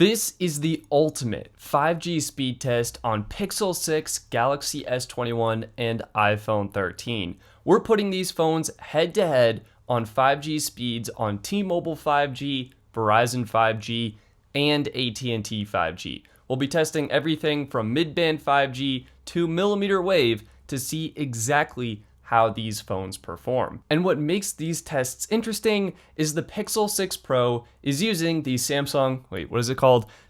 This is the ultimate 5G speed test on Pixel 6, Galaxy S21, and iPhone 13. We're putting these phones head to head on 5G speeds on T-Mobile 5G, Verizon 5G, and AT&T 5G. We'll be testing everything from mid-band 5G to mmWave to see exactly how these phones perform. And what makes these tests interesting is the Pixel 6 Pro is using the Samsung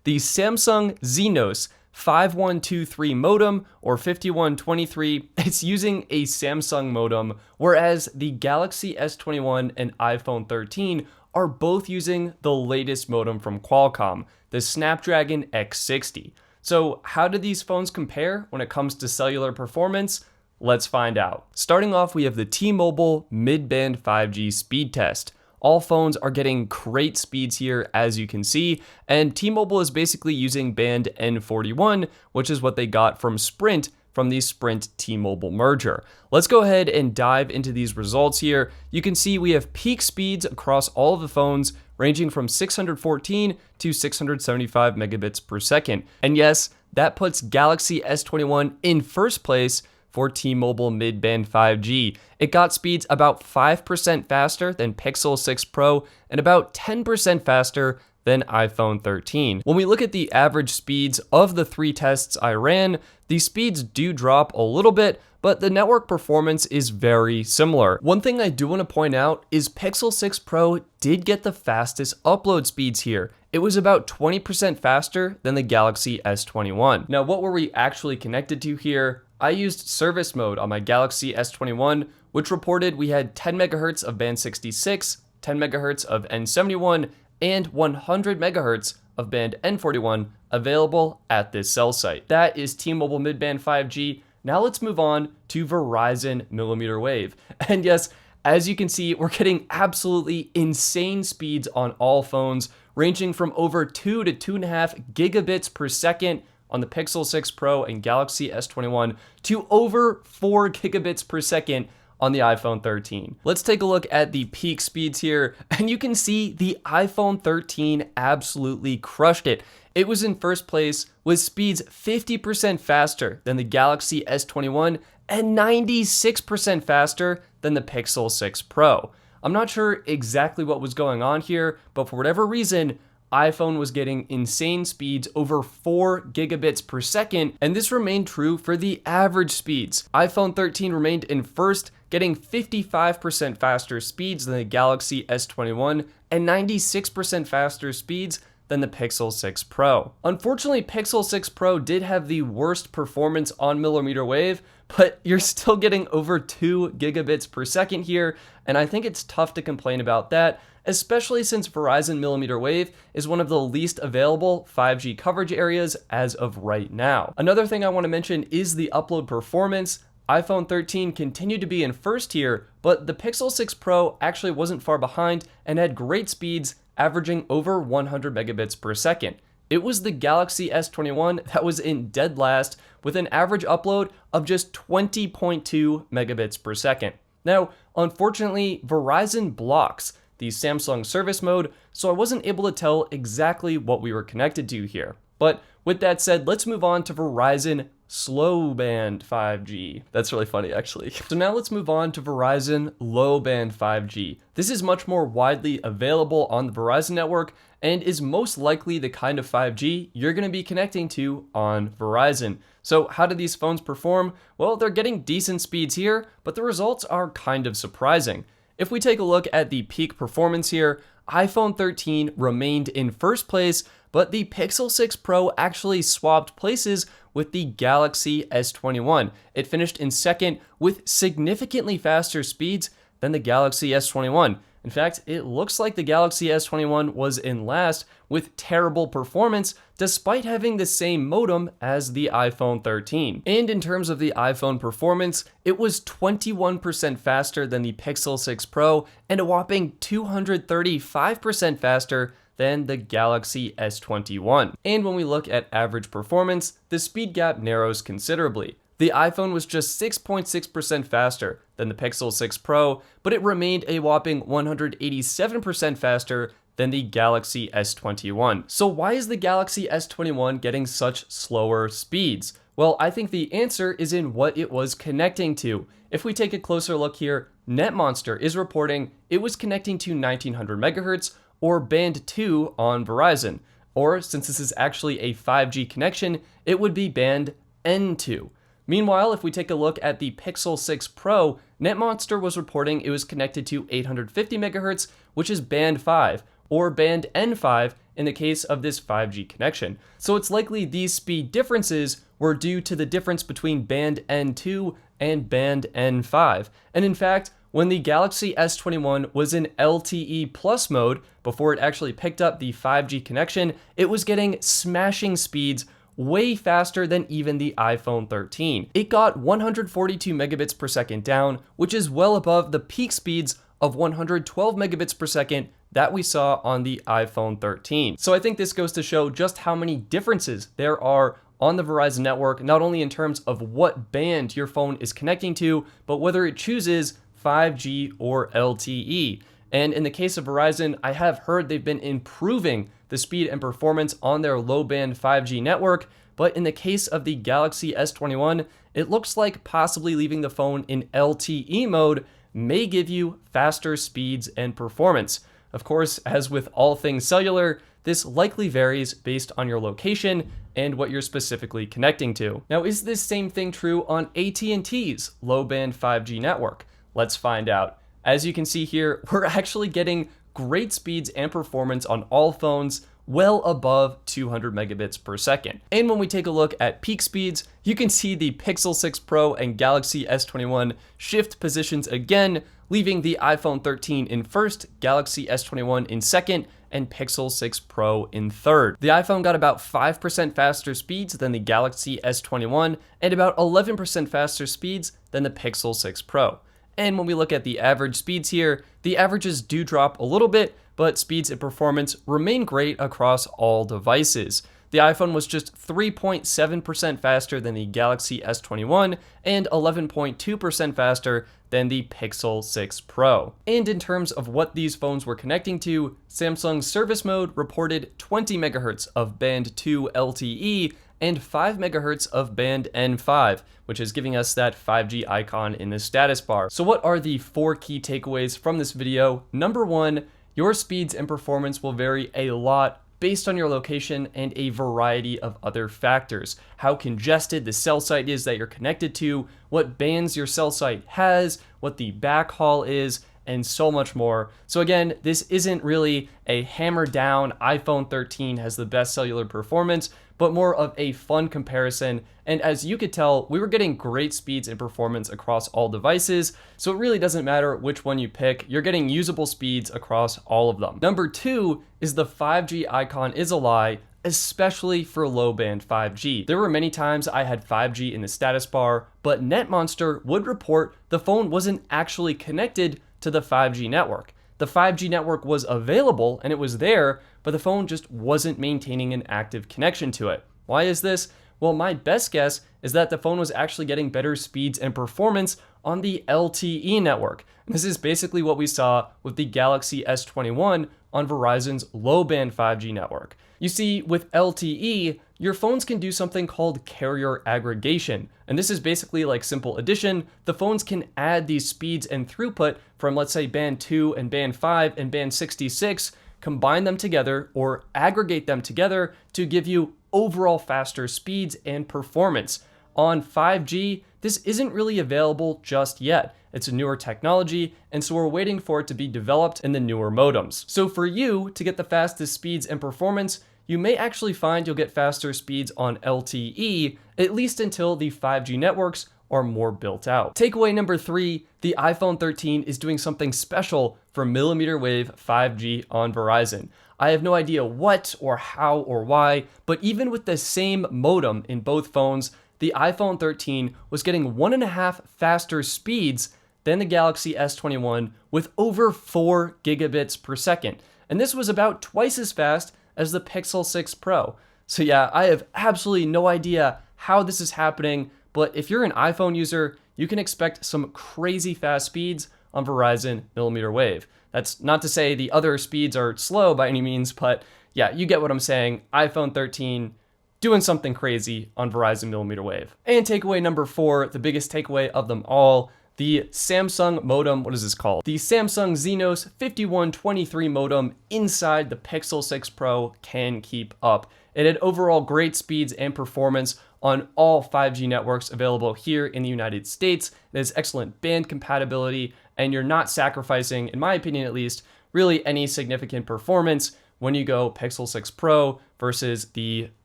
Exynos 5123 modem or 5123. It's using a Samsung modem, whereas the Galaxy S21 and iPhone 13 are both using the latest modem from Qualcomm, the Snapdragon X60. So how do these phones compare when it comes to cellular performance? Let's find out. Starting off, we have the T-Mobile mid-band 5G speed test. All phones are getting great speeds here, as you can see, and T-Mobile is basically using band N41, which is what they got from Sprint from the Sprint T-Mobile merger. Let's go ahead and dive into these results here. You can see we have peak speeds across all of the phones ranging from 614 to 675 megabits per second. And yes, that puts Galaxy S21 in first place for T-Mobile mid-band 5G. It got speeds about 5% faster than Pixel 6 Pro and about 10% faster than iPhone 13. When we look at the average speeds of the three tests I ran, the speeds do drop a little bit, but the network performance is very similar. One thing I do want to point out is Pixel 6 Pro did get the fastest upload speeds here. It was about 20% faster than the Galaxy S21. Now, what were we actually connected to here? I used service mode on my Galaxy S21, which reported we had 10 megahertz of band 66, 10 megahertz of N71, and 100 megahertz of band N41 available at this cell site. That is T-Mobile mid-band 5G. Now let's move on to Verizon mmWave. And yes, as you can see, we're getting absolutely insane speeds on all phones, ranging from over 2 to 2.5 gigabits per second on the Pixel 6 Pro and Galaxy S21 to over 4 gigabits per second on the iPhone 13. Let's take a look at the peak speeds here, and you can see the iPhone 13 absolutely crushed it. It was in first place with speeds 50% faster than the Galaxy S21 and 96% faster than the Pixel 6 Pro. I'm not sure exactly what was going on here, but for whatever reason, iPhone was getting insane speeds over 4 gigabits per second, and this remained true for the average speeds. iPhone 13 remained in first, getting 55% faster speeds than the Galaxy S21 and 96% faster speeds than the Pixel 6 Pro. Unfortunately, Pixel 6 Pro did have the worst performance on mmWave, but you're still getting over 2 gigabits per second here, and I think it's tough to complain about that, especially since Verizon mmWave is one of the least available 5G coverage areas as of right now. Another thing I want to mention is the upload performance. iPhone 13 continued to be in first here, but the Pixel 6 Pro actually wasn't far behind and had great speeds, averaging over 100 megabits per second. It was the Galaxy S21 that was in dead last with an average upload of just 20.2 megabits per second. Now, unfortunately, Verizon blocks the Samsung service mode, so I wasn't able to tell exactly what we were connected to here. But with that said, let's move on to Verizon Low-Band 5G. That's really funny, actually. So now let's move on to Verizon Low-Band 5G. This is much more widely available on the Verizon network and is most likely the kind of 5G you're going to be connecting to on Verizon. So how do these phones perform? Well, they're getting decent speeds here, but the results are kind of surprising. If we take a look at the peak performance here, iPhone 13 remained in first place, but the Pixel 6 Pro actually swapped places with the Galaxy S21. It finished in second with significantly faster speeds than the Galaxy S21. In fact, it looks like the Galaxy S21 was in last with terrible performance despite having the same modem as the iPhone 13. And in terms of the iPhone performance, it was 21% faster than the Pixel 6 Pro and a whopping 235% faster than the Galaxy S21. And when we look at average performance, the speed gap narrows considerably. The iPhone was just 6.6% faster than the Pixel 6 Pro, but it remained a whopping 187% faster than the Galaxy S21. So why is the Galaxy S21 getting such slower speeds? Well, I think the answer is in what it was connecting to. If we take a closer look here, NetMonster is reporting it was connecting to 1900 megahertz or band 2 on Verizon. Or since this is actually a 5G connection, it would be band N2. Meanwhile, if we take a look at the Pixel 6 Pro, NetMonster was reporting it was connected to 850 megahertz, which is band 5, or band N5 in the case of this 5G connection. So it's likely these speed differences were due to the difference between band N2 and band N5. And in fact, when the Galaxy S21 was in LTE Plus mode, before it actually picked up the 5G connection, it was getting smashing speeds way faster than even the iPhone 13. It got 142 megabits per second down, which is well above the peak speeds of 112 megabits per second that we saw on the iPhone 13. So I think this goes to show just how many differences there are on the Verizon network, not only in terms of what band your phone is connecting to, but whether it chooses 5G or LTE. And in the case of Verizon, I have heard they've been improving the speed and performance on their low-band 5G network, but in the case of the Galaxy S21, it looks like possibly leaving the phone in LTE mode may give you faster speeds and performance. Of course, as with all things cellular, this likely varies based on your location and what you're specifically connecting to. Now, is this same thing true on AT&T's low-band 5G network? Let's find out. As you can see here, we're actually getting great speeds and performance on all phones, well above 200 megabits per second. And when we take a look at peak speeds, you can see the Pixel 6 Pro and Galaxy S21 shift positions again, leaving the iPhone 13 in first, Galaxy S21 in second, and Pixel 6 Pro in third. The iPhone got about 5% faster speeds than the Galaxy S21 and about 11% faster speeds than the Pixel 6 Pro. And when we look at the average speeds here, the averages do drop a little bit, but speeds and performance remain great across all devices. The iPhone was just 3.7% faster than the Galaxy S21 and 11.2% faster than the Pixel 6 Pro. And in terms of what these phones were connecting to, Samsung's service mode reported 20 megahertz of band 2 LTE and 5 megahertz of band N5, which is giving us that 5G icon in the status bar. So what are the 4 key takeaways from this video? Number 1, your speeds and performance will vary a lot based on your location and a variety of other factors. How congested the cell site is that you're connected to, what bands your cell site has, what the backhaul is, and so much more. So again, this isn't really a hammer down iPhone 13 has the best cellular performance, but more of a fun comparison. And as you could tell, we were getting great speeds and performance across all devices, so it really doesn't matter which one you pick, you're getting usable speeds across all of them. Number 2 is the 5G icon is a lie, especially for low-band 5G. There were many times I had 5G in the status bar, but NetMonster would report the phone wasn't actually connected to the 5G network. The 5G network was available and it was there, but the phone just wasn't maintaining an active connection to it. Why is this? Well, my best guess is that the phone was actually getting better speeds and performance on the LTE network. And this is basically what we saw with the Galaxy S21 on Verizon's low-band 5G network. You see, with LTE, your phones can do something called carrier aggregation. And this is basically like simple addition. The phones can add these speeds and throughput from, let's say, band 2 and band 5 and band 66, combine them together or aggregate them together to give you overall faster speeds and performance. On 5G, this isn't really available just yet. It's a newer technology, and so we're waiting for it to be developed in the newer modems. So for you to get the fastest speeds and performance, you may actually find you'll get faster speeds on LTE, at least until the 5G networks are more built out. Takeaway number 3, the iPhone 13 is doing something special for mmWave 5G on Verizon. I have no idea what or how or why, but even with the same modem in both phones, the iPhone 13 was getting 1.5 faster speeds than the Galaxy S21 with over 4 gigabits per second. And this was about twice as fast as the Pixel 6 Pro. So yeah, I have absolutely no idea how this is happening, but if you're an iPhone user, you can expect some crazy fast speeds on Verizon mmWave. That's not to say the other speeds are slow by any means, but yeah, you get what I'm saying. iPhone 13 doing something crazy on Verizon mmWave. And takeaway number 4, the biggest takeaway of them all, the Samsung modem, what is this called? The Samsung Exynos 5123 modem inside the Pixel 6 Pro can keep up. It had overall great speeds and performance on all 5G networks available here in the United States. It has excellent band compatibility, and you're not sacrificing, in my opinion at least, really any significant performance when you go Pixel 6 Pro versus the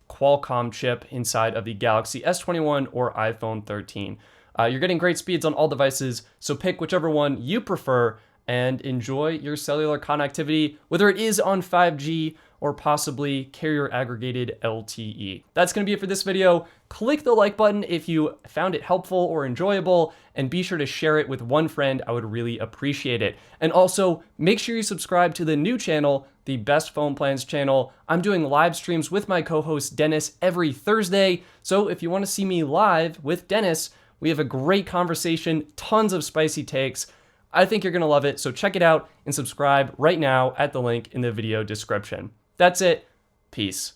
Qualcomm chip inside of the Galaxy S21 or iPhone 13. You're getting great speeds on all devices, so pick whichever one you prefer and enjoy your cellular connectivity, whether it is on 5G or possibly carrier aggregated LTE. That's going to be it for this video. Click the like button if you found it helpful or enjoyable, and be sure to share it with one friend. I would really appreciate it. And also, make sure you subscribe to the new channel, the Best Phone Plans channel. I'm doing live streams with my co-host Dennis every Thursday, so if you want to see me live with Dennis, we have a great conversation, tons of spicy takes. I think you're going to love it, so check it out and subscribe right now at the link in the video description. That's it. Peace.